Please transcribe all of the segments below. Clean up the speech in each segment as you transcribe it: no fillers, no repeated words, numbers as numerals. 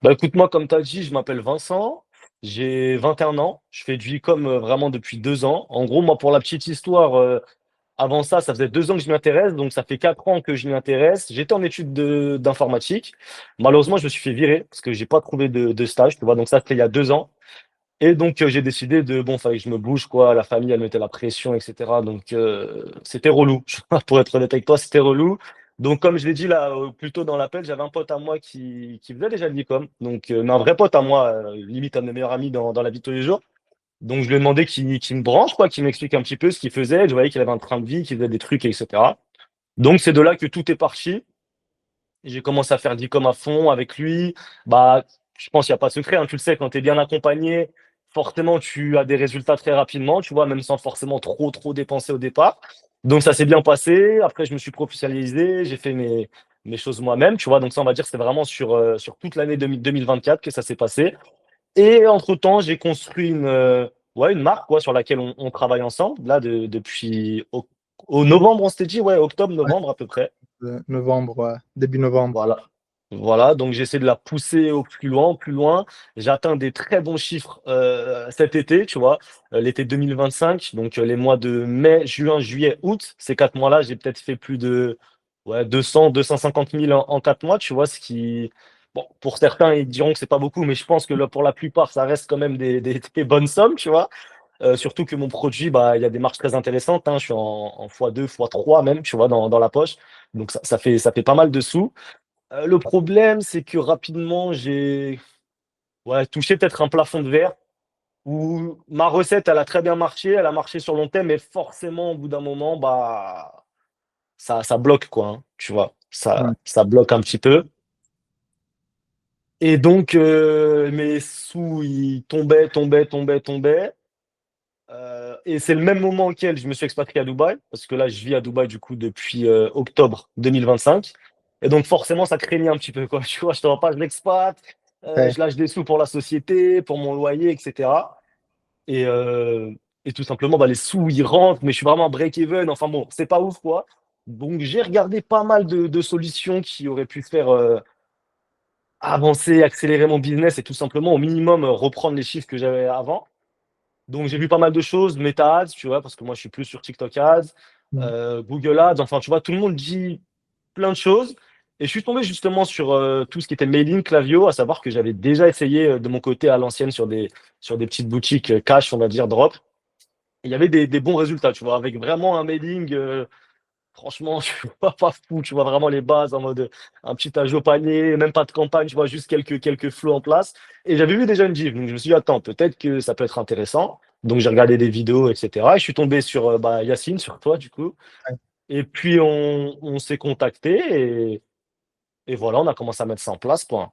Bah, écoute, moi, comme tu as dit, je m'appelle Vincent, j'ai 21 ans, je fais du e-com vraiment depuis 2 ans. En gros, moi, pour la petite histoire, avant ça, ça faisait 2 ans que je m'y intéresse, donc ça fait 4 ans que je m'y intéresse. J'étais en études d'informatique. Malheureusement, je me suis fait virer parce que j'ai pas trouvé de stage, tu vois, donc ça, c'était il y a 2 ans. Et donc, j'ai décidé bon, fallait que je me bouge, quoi. La famille, elle mettait la pression, et cetera. Donc, c'était relou. Pour être honnête avec toi, c'était relou. Donc, comme je l'ai dit là, plus tôt dans l'appel, j'avais un pote à moi qui faisait déjà de l'e-com. Donc, mais un vrai pote à moi, limite un de mes meilleurs amis dans la vie de tous les jours. Donc, je lui ai demandé qu'il me branche, quoi, qu'il m'explique un petit peu ce qu'il faisait. Je voyais qu'il avait un train de vie, qu'il faisait des trucs, et cetera. Donc, c'est de là que tout est parti. J'ai commencé à faire de l'e-com à fond avec lui. Bah, je pense qu'il y a pas de secret, hein, tu le sais, quand tu es bien accompagné, forcément, tu as des résultats très rapidement, tu vois? Même sans forcément trop dépenser au départ. Donc ça s'est bien passé. Après, je me suis professionnalisé, j'ai fait mes choses moi-même, tu vois? Donc ça, on va dire, que c'était vraiment sur toute l'année 2024 que ça s'est passé. Et entre-temps, j'ai construit ouais, une marque, quoi, sur laquelle on travaille ensemble, là, depuis au novembre, on s'était dit? Ouais, Ouais, octobre-novembre à peu près. novembre, ouais, début novembre. Voilà. Voilà, donc j'essaie de la pousser au plus loin, au plus loin. J'ai atteint des très bons chiffres, cet été, tu vois? L'été 2025, donc les mois de mai, juin, juillet, août, ces 4 mois-là, j'ai peut-être fait plus de, ouais, 200-250 000 en 4 mois, tu vois? Ce qui, bon, pour certains, ils diront que c'est pas beaucoup, mais je pense que là, pour la plupart, ça reste quand même des bonnes sommes, tu vois? Surtout que mon produit, bah, il y a des marges très intéressantes, hein. Je suis en x2, x3 même, tu vois, dans la poche. Donc ça fait pas mal de sous. Le problème, c'est que rapidement, j'ai, ouais, touché peut-être un plafond de verre où ma recette, elle a très bien marché, elle a marché sur long terme, mais forcément, au bout d'un moment, bah, ça bloque, quoi, hein, tu vois? Ouais, Ça bloque un petit peu. Et donc, mes sous, ils tombaient. Et c'est le même moment auquel je me suis expatrié à Dubaï, parce que là, je vis à Dubaï, du coup, depuis octobre 2025. Et donc, forcément, ça craignait un petit peu, quoi. Tu vois, je te vois pas, je l'expate, ouais, je lâche des sous pour la société, pour mon loyer, etc. Et, euh, et tout simplement, bah, les sous, ils rentrent, mais je suis vraiment à break-even. Enfin bon, c'est pas ouf, quoi. Donc, j'ai regardé pas mal de solutions qui auraient pu faire avancer, accélérer mon business et tout simplement, au minimum, reprendre les chiffres que j'avais avant. Donc j'ai vu pas mal de choses, Meta Ads, tu vois? Parce que moi je suis plus sur TikTok Ads, mmh, Google Ads, enfin tu vois? Tout le monde dit plein de choses et je suis tombé justement sur, tout ce qui était mailing, Klaviyo, à savoir que j'avais déjà essayé, de mon côté à l'ancienne sur des petites boutiques, cash, on va dire, drop. Et il y avait des bons résultats, tu vois? Avec vraiment un mailing, franchement, je suis pas fou, tu vois? Vraiment les bases en mode, un petit ajout au panier, même pas de campagne, tu vois? Juste quelques flots en place et j'avais vu déjà une div, donc je me suis dit: «Attends, peut-être que ça peut être intéressant». Donc j'ai regardé des vidéos et cetera et je suis tombé sur, bah, Yacine, sur toi du coup ouais, et puis on s'est contacté et voilà, on a commencé à mettre ça en place, quoi.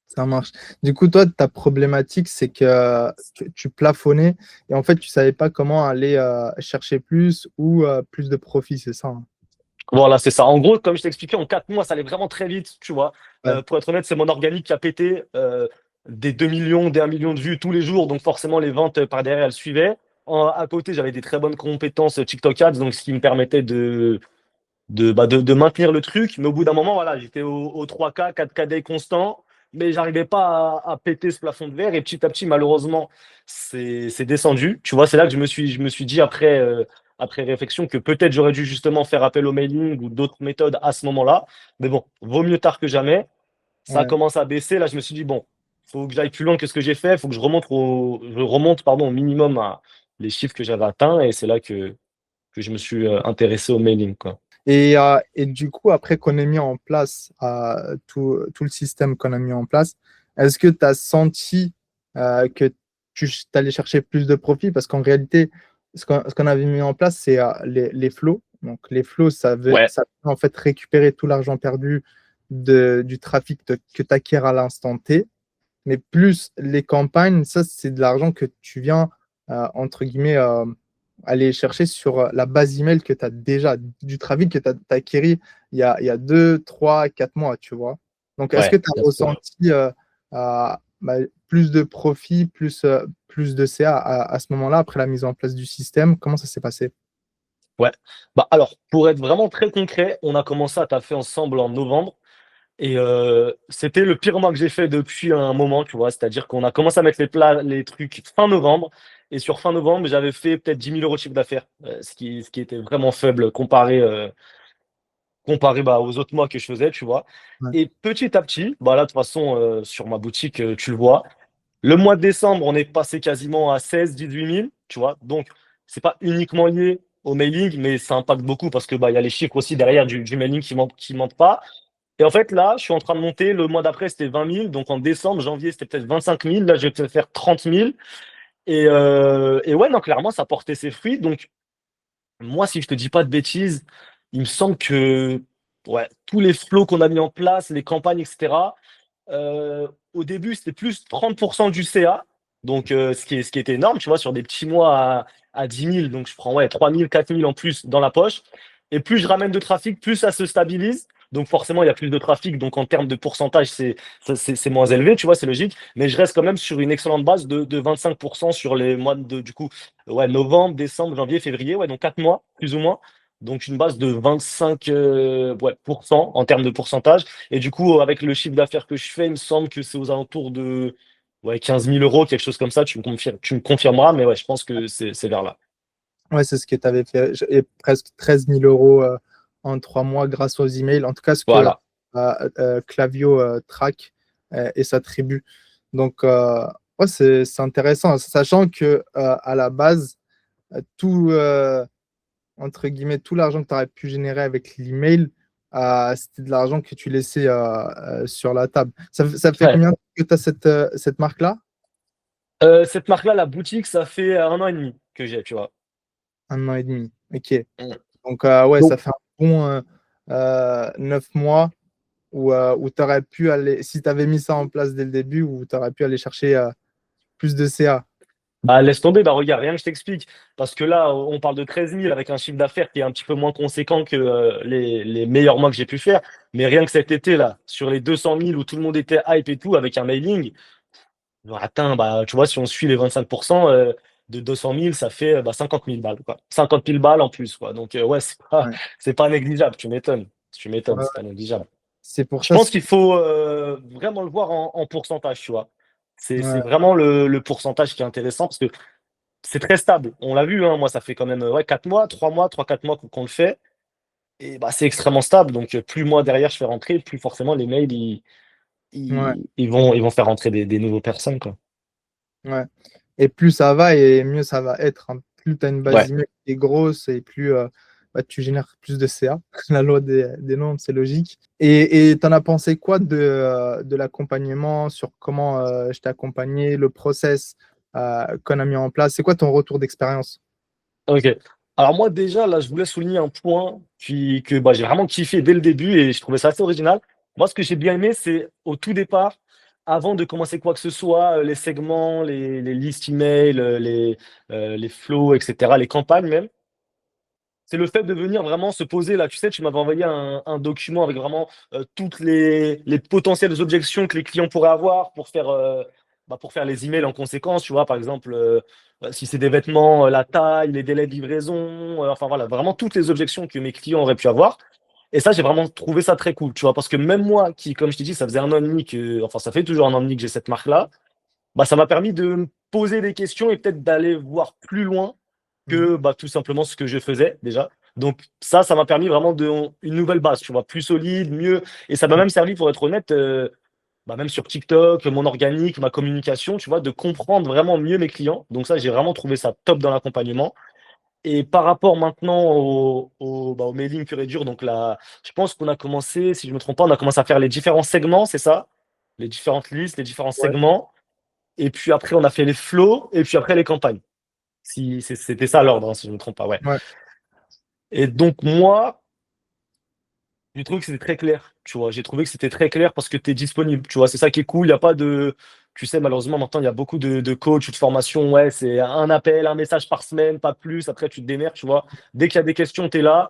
ça marche. Du coup, toi, ta problématique, c'est que tu plafonnais et en fait, tu savais pas comment aller chercher plus ou plus de profit, c'est ça, hein? Voilà, c'est ça. En gros, comme je t'ai expliqué, en 4 mois, ça allait vraiment très vite, tu vois? Ouais, Pour être honnête, c'est mon organique qui a pété, des 2 millions, des 1 million de vues tous les jours, donc forcément les ventes, par derrière, elles suivaient. À côté, j'avais des très bonnes compétences, TikTok Ads, donc ce qui me permettait de maintenir le truc. Mais au bout d'un moment, voilà, j'étais au 3K, 4K day constant, mais j'arrivais pas à péter ce plafond de verre et petit à petit, malheureusement, c'est descendu. Tu vois? C'est là que je me suis dit après réflexion que peut-être j'aurais dû justement faire appel au mailing ou d'autres méthodes à ce moment-là. Mais bon, vaut mieux tard que jamais. Ça ouais, commence à baisser. Là, je me suis dit: «Bon, faut que j'aille plus loin que ce que j'ai fait. Faut que je remonte, pardon, au minimum à les chiffres que j'avais atteints» et c'est là que je me suis, intéressé au mailing, quoi. et du coup, après qu'on ait mis en place tout le système qu'on a mis en place, est-ce que tu as senti que tu allais chercher plus de profit? Parce qu'en réalité, ce qu'on avait mis en place, c'est les flows. Donc, les flows, Ouais. ça peut en fait récupérer tout l'argent perdu du trafic que tu acquiers à l'instant T. Mais plus les campagnes, ça, c'est de l'argent que tu viens, entre guillemets, aller chercher sur la base email que tu as déjà, du trafic que tu as acquis il y a 2, 3, 4 mois, tu vois. Donc, est-ce que Ouais, tu as bien sûr. ressenti bah, plus de profit, plus de CA à ce moment-là, après la mise en place du système? Comment ça s'est passé? Ouais. Bah, alors, pour être vraiment très concret, on a commencé à taffer ensemble en novembre. Et c'était le pire mois que j'ai fait depuis un moment, tu vois. C'est-à-dire qu'on a commencé à mettre les trucs fin novembre. Et sur fin novembre, j'avais fait peut-être 10 000 € de chiffre d'affaires, ce qui était vraiment faible comparé bah, aux autres mois que je faisais, tu vois. Ouais. Et petit à petit, bah là, de toute façon, sur ma boutique, tu le vois, le mois de décembre, on est passé quasiment à 16 000 18 000, tu vois. Donc, c'est pas uniquement lié au mailing, mais ça impacte beaucoup parce que bah, il y a les chiffres aussi derrière du mailing qui mentent pas. Et en fait, là, je suis en train de monter. Le mois d'après, c'était 20 000. Donc, en décembre, janvier, c'était peut-être 25 000. Là, je vais peut-être faire 30 000. Et ouais, non, clairement, ça portait ses fruits. Donc, moi, si je te dis pas de bêtises, il me semble que ouais, tous les flots qu'on a mis en place, les campagnes, etc., au début, c'était plus 30% du CA. Donc, ce qui était énorme, tu vois, sur des petits mois à 10 000. Donc, je prends ouais, 3 000, 4 000 en plus dans la poche. Et plus je ramène de trafic, plus ça se stabilise. Donc, forcément, il y a plus de trafic. Donc, en termes de pourcentage, c'est moins élevé, tu vois, c'est logique. Mais je reste quand même sur une excellente base de 25% sur les mois du coup, ouais, novembre, décembre, janvier, février. Ouais, donc 4 mois, plus ou moins. Donc, une base de 25 ouais, en termes de pourcentage. Et du coup, avec le chiffre d'affaires que je fais, il me semble que c'est aux alentours de ouais, 15 000 €, quelque chose comme ça. Tu me confirmeras, mais ouais, je pense que c'est vers là. Ouais, c'est ce que tu avais fait. Et presque 13 000 € en 3 mois grâce aux emails. En tout cas, ce que Voilà. Klaviyo track et s'attribue. Donc, ouais, c'est intéressant, sachant que à la base, tout, entre guillemets, tout l'argent que tu aurais pu générer avec l'email, c'était de l'argent que tu laissais sur la table. Ça fait Ouais. combien de temps que tu as cette marque-là? Cette marque-là, la boutique, ça fait 1 an et demi que j'ai, tu vois. 1 an et demi. Ok. Mm. Donc, ouais, ça Donc, fait un bon 9 mois où tu aurais pu aller, si tu avais mis ça en place dès le début, où tu aurais pu aller chercher plus de CA. bah, laisse tomber, bah, regarde, rien que je t'explique. Parce que là, on parle de 13 000 avec un chiffre d'affaires qui est un petit peu moins conséquent que les meilleurs mois que j'ai pu faire. Mais rien que cet été, là, sur les 200 000 où tout le monde était hype et tout, avec un mailing, atteint, bah, tu vois, si on suit les 25% de 200 000, ça fait bah, 50 000 balles, quoi. 50 000 balles en plus, quoi. Donc, ouais, c'est pas, Ouais. c'est pas négligeable, tu m'étonnes. Tu m'étonnes, Ouais, c'est ouais. pas négligeable. C'est pour Je ça. pense qu'il faut vraiment le voir en pourcentage, tu vois. C'est Ouais, vraiment le pourcentage qui est intéressant parce que c'est très stable. On l'a vu, hein, moi, ça fait quand même ouais, 4 mois, 3 mois, 3 4 mois qu'on le fait. Et bah, c'est extrêmement stable. Donc, plus moi derrière je fais rentrer, plus forcément les mails, ouais, ils vont faire rentrer des nouvelles personnes, quoi. ouais. Et plus ça va, et mieux ça va être, hein. Plus tu as une base Ouais. email qui est grosse, et plus bah, tu génères plus de CA. La loi des nombres, c'est logique. Et tu en as pensé quoi de l'accompagnement, sur comment je t'ai accompagné, le process qu'on a mis en place? C'est quoi ton retour d'expérience? Ok. Alors moi déjà, là, je voulais souligner un point que bah, j'ai vraiment kiffé dès le début et je trouvais ça assez original. Moi, ce que j'ai bien aimé, c'est au tout départ, avant de commencer quoi que ce soit, les segments, les listes email, les flows, etc., les campagnes même, c'est le fait de venir vraiment se poser là. Tu sais, tu m'avais envoyé un document avec vraiment toutes les potentielles objections que les clients pourraient avoir pour faire les emails en conséquence. Tu vois, par exemple, si c'est des vêtements, la taille, les délais de livraison, enfin voilà, vraiment toutes les objections que mes clients auraient pu avoir. Et ça, j'ai vraiment trouvé ça très cool, tu vois, parce que même moi, qui, comme je t'ai dit, ça faisait 1 an et demi enfin, ça fait toujours 1 an et demi que j'ai cette marque-là, bah, ça m'a permis de me poser des questions et peut-être d'aller voir plus loin Mhm. que bah, tout simplement ce que je faisais déjà. Donc ça m'a permis vraiment une nouvelle base, tu vois, plus solide, mieux. Et ça m'a même servi, pour être honnête, bah, même sur TikTok, mon organique, ma communication, tu vois, de comprendre vraiment mieux mes clients. Donc ça, j'ai vraiment trouvé ça top dans l'accompagnement. Et par rapport maintenant au mailing pur et dur, donc là, je pense qu'on a commencé, si je ne me trompe pas, on a commencé à faire les différents segments, c'est ça? Les différentes listes, les différents Ouais, segments. Et puis après, on a fait les flows, et puis après les campagnes. Si c'était ça l'ordre, hein, si je ne me trompe pas, ouais. ouais, Et donc moi, j'ai trouvé que c'était très clair, tu vois. J'ai trouvé que c'était très clair parce que tu es disponible, tu vois. C'est ça qui est cool. Il y a pas de. Tu sais, malheureusement, maintenant, il y a beaucoup de coachs ou de formations. Ouais, c'est un appel, un message par semaine, pas plus. Après, tu te démerdes, tu vois. Dès qu'il y a des questions, tu es là.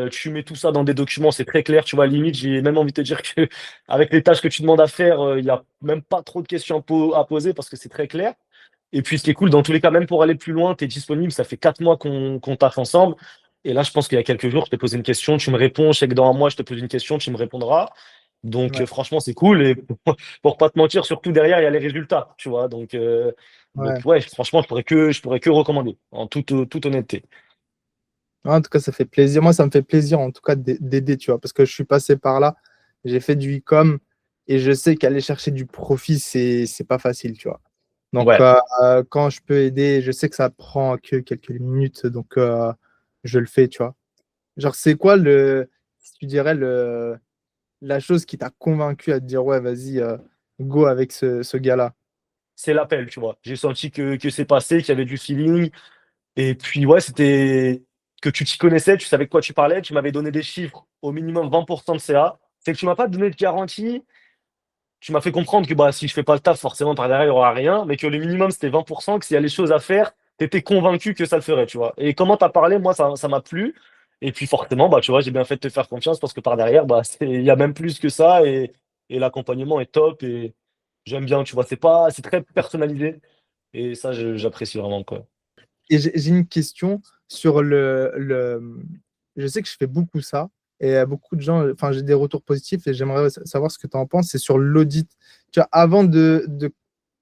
Tu mets tout ça dans des documents, c'est très clair, tu vois. Limite, j'ai même envie de te dire que avec les tâches que tu demandes à faire, il n'y a même pas trop de questions à poser parce que c'est très clair. Et puis, ce qui est cool, dans tous les cas, même pour aller plus loin, tu es disponible. Ça fait 4 mois qu'on taffe ensemble. Et là, je pense qu'il y a quelques jours, je t'ai posé une question, tu me réponds. Je sais que dans un mois, je te pose une question, tu me répondras. Donc, Ouais, franchement, c'est cool. Et pour pas te mentir, surtout derrière, il y a les résultats, tu vois. Donc ouais. ouais, franchement, je pourrais que recommander, en toute honnêteté. En tout cas, ça fait plaisir. Moi, ça me fait plaisir, en tout cas, d'aider, tu vois, parce que je suis passé par là, j'ai fait du e-com et je sais qu'aller chercher du profit, c'est pas facile, tu vois. Donc, Ouais, quand je peux aider, je sais que ça prend que quelques minutes, donc je le fais, tu vois. Genre, c'est quoi si tu dirais, la chose qui t'a convaincu à te dire, ouais, vas-y, go avec ce gars-là? c'est l'appel, tu vois. J'ai senti que c'est passé, qu'il y avait du feeling. Et puis, ouais, c'était que tu t'y connaissais, tu savais de quoi tu parlais, tu m'avais donné des chiffres, au minimum 20% de CA. C'est que tu m'as pas donné de garantie. Tu m'as fait comprendre que bah, si je fais pas le taf, forcément, par derrière, il y aura rien, mais que le minimum, c'était 20%, que s'il y a les choses à faire, tu étais convaincu que ça le ferait, tu vois. Et comment tu as parlé, moi, ça m'a plu. Et puis, forcément, bah, tu vois, j'ai bien fait de te faire confiance parce que par derrière, bah, il y a même plus que ça et l'accompagnement est top et j'aime bien, tu vois. C'est très personnalisé et ça, j'apprécie vraiment, quoi. Et j'ai une question sur Je sais que je fais beaucoup ça et beaucoup de gens, enfin, j'ai des retours positifs et j'aimerais savoir ce que tu en penses. C'est sur l'audit. Tu vois, avant de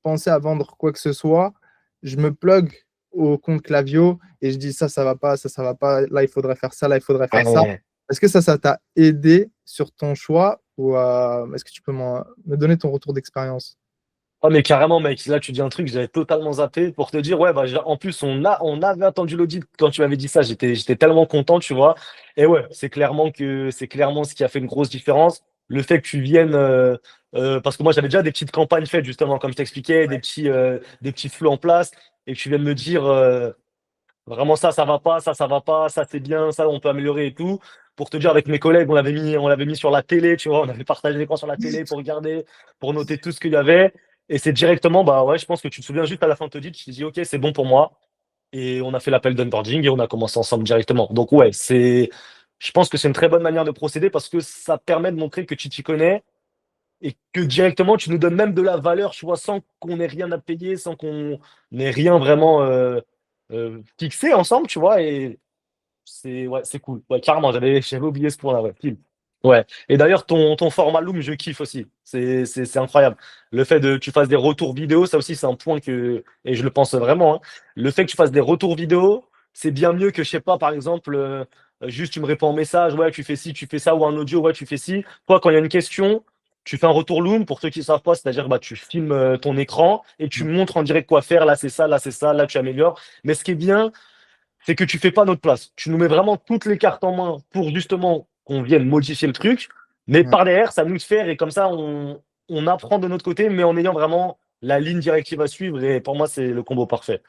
penser à vendre quoi que ce soit, je me plug au compte Klaviyo et je dis ça va pas, ça va pas. Là, il faudrait faire ça, là, il faudrait faire ça. Ouais. Est-ce que ça t'a aidé sur ton choix ou est-ce que tu peux me donner ton retour d'expérience? Ah mais carrément mec, là tu dis un truc, j'avais totalement zappé pour te dire ouais bah en plus on avait attendu l'audit quand tu m'avais dit ça, j'étais tellement content, tu vois. Et ouais, c'est clairement ce qui a fait une grosse différence, le fait que tu viennes parce que moi j'avais déjà des petites campagnes faites justement comme je t'expliquais, des petits flux en place et que tu viennes me dire vraiment ça va pas, ça va pas, ça c'est bien, ça on peut améliorer et tout. Pour te dire, avec mes collègues, on l'avait mis sur la télé, tu vois, on avait partagé l'écran sur la télé pour regarder, pour noter tout ce qu'il y avait. Et c'est directement, bah ouais, je pense que tu te souviens juste à la fin de l'audit, tu te dis, ok, c'est bon pour moi. Et on a fait l'appel d'onboarding et on a commencé ensemble directement. Donc ouais, je pense que c'est une très bonne manière de procéder parce que ça permet de montrer que tu t'y connais et que directement tu nous donnes même de la valeur, tu vois, sans qu'on ait rien à payer, sans qu'on ait rien vraiment fixé ensemble, tu vois. Et ouais, c'est cool. Ouais, carrément, j'avais oublié ce point-là, ouais. Pile. Ouais. Et d'ailleurs, ton format Loom, je kiffe aussi. C'est incroyable. Le fait que tu fasses des retours vidéo, ça aussi, c'est un point et je le pense vraiment, hein. Le fait que tu fasses des retours vidéo, c'est bien mieux que, je sais pas, par exemple, juste tu me réponds en message, ouais, tu fais ci, tu fais ça, ou un audio, ouais, tu fais ci. Toi, quand il y a une question, tu fais un retour Loom, pour ceux qui ne savent pas, c'est-à-dire, bah, tu filmes ton écran et tu montres en direct quoi faire. Là, c'est ça, là, tu améliores. Mais ce qui est bien, c'est que tu fais pas notre place. Tu nous mets vraiment toutes les cartes en main pour justement qu'on vienne modifier le truc, mais Ouais. par derrière, ça nous de faire et comme ça, on apprend de notre côté, mais en ayant vraiment la ligne directive à suivre. Et pour moi, c'est le combo parfait.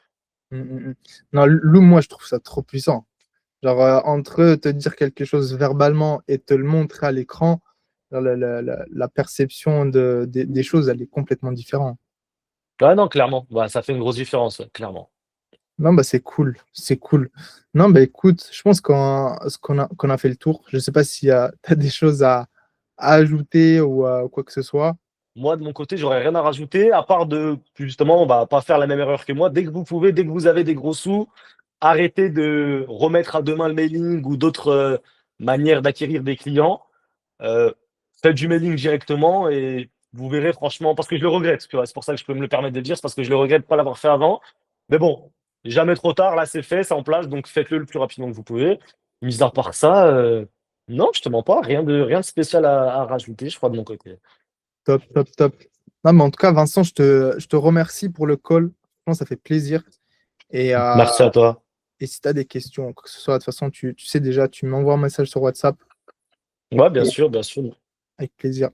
Mm, mm, mm. Non, Loom, moi, je trouve ça trop puissant. Genre, entre te dire quelque chose verbalement et te le montrer à l'écran, genre, la perception des choses, elle est complètement différente. Ouais, non, clairement, bah, ça fait une grosse différence, ouais, clairement. Non, bah, c'est cool, c'est cool. Non, bah, écoute, je pense qu'on a fait le tour. Je sais pas si tu as des choses à ajouter ou quoi que ce soit. Moi, de mon côté, j'aurais rien à rajouter, à part de, justement, bah, pas faire la même erreur que moi. Dès que vous pouvez, dès que vous avez des gros sous, arrêtez de remettre à demain le mailing ou d'autres manières d'acquérir des clients. Euh, Faites du mailing directement et vous verrez franchement, parce que je le regrette, tu vois, c'est pour ça que je peux me le permettre de le dire, c'est parce que je le regrette de pas l'avoir fait avant. Mais bon, jamais trop tard, là c'est fait, c'est en place, donc faites-le le plus rapidement que vous pouvez. Mis à part ça, non, je te mens pas, rien de spécial à rajouter, je crois, de mon côté. Top, top, top. Non, mais en tout cas, Vincent, je te remercie pour le call. Franchement, ça fait plaisir. Et, Merci à toi. si tu as des questions, quoi que ce soit, de toute façon, tu sais déjà, tu m'envoies un message sur WhatsApp Ouais, bien et sûr, bien sûr. avec plaisir.